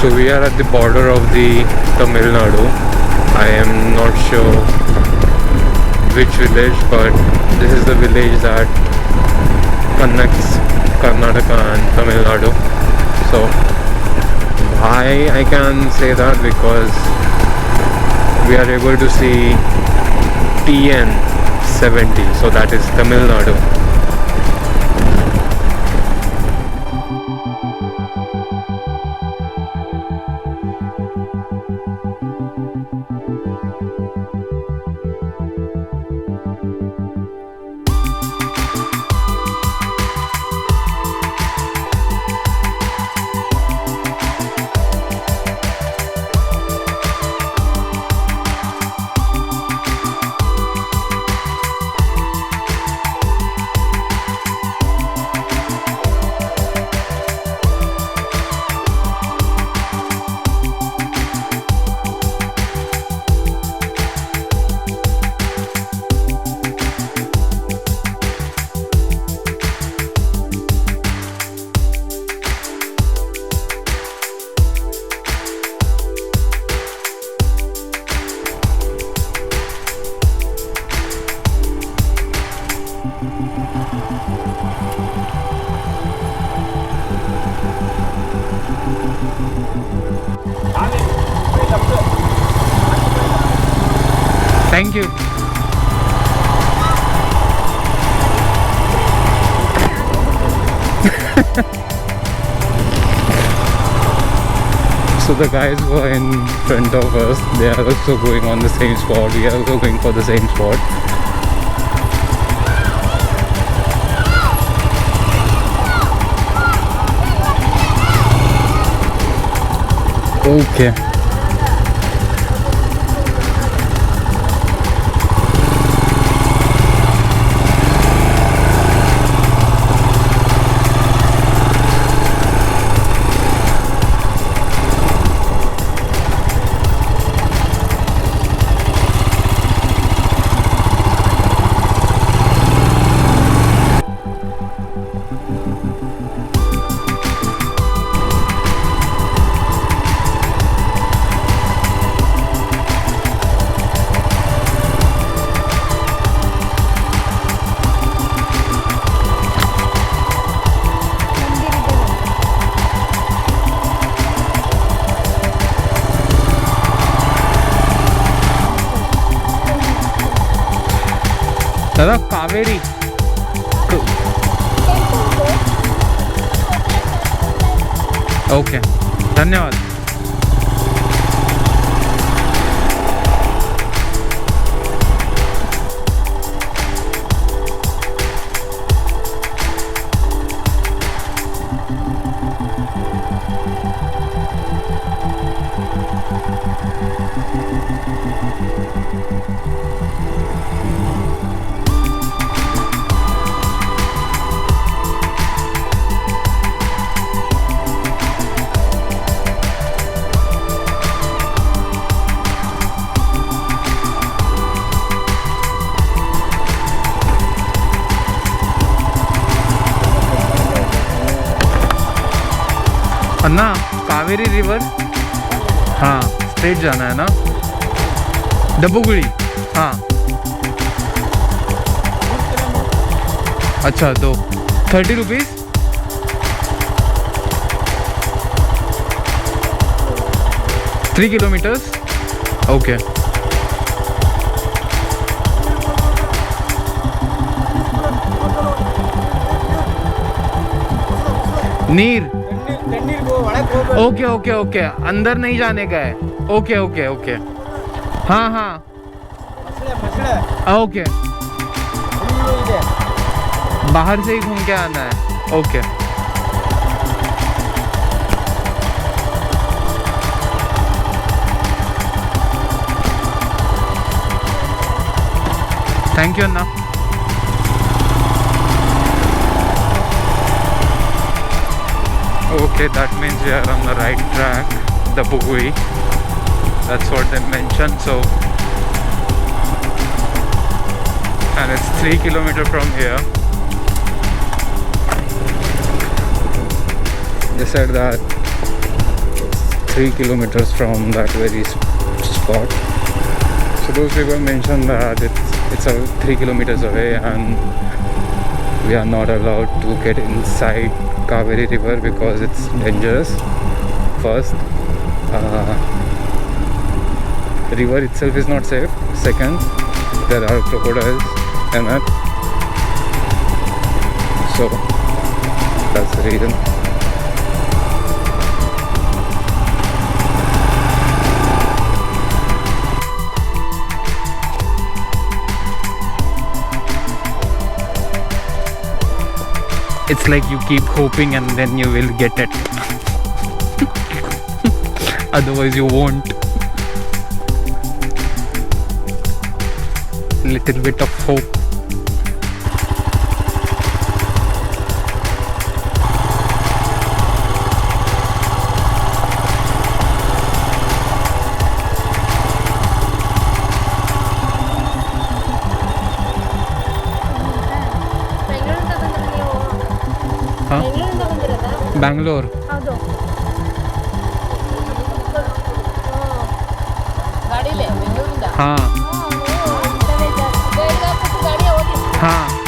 So we are at the border of the Tamil Nadu. I am not sure which village, but this is the village that connects Karnataka and Tamil Nadu. So why I can say that, because we are able to see TN 70, so that is Tamil Nadu. Thank you. So the guys who are in front of us, they are also going on the same spot. We are also going for the same spot. Okay. दादा Kaveri okay धन्यवाद. अन्ना Kaveri river, हाँ straight जाना है ना. डब्बूगुड़ी, हाँ अच्छा 30 rupees. Three kilometres. Okay नीर. Okay okay okay अंदर नहीं जाने का है. ओके ओके ओके हाँ हाँ ओके बाहर से ही घूम के आना है. Okay thank you Anna. Okay, that means we are on the right track, Dabbaguli. That's what they mentioned. So, and it's 3 kilometers from here. They said that 3 kilometers from that very spot. So those people mentioned that it's a 3 kilometers away and we are not allowed to get inside Kaveri river because it's dangerous. First, the river itself is not safe. Second, there are crocodiles in it. So that's the reason. It's like you keep hoping and then you will get it. Otherwise you won't. Little bit of hope. Bangalore. हाँ हाँ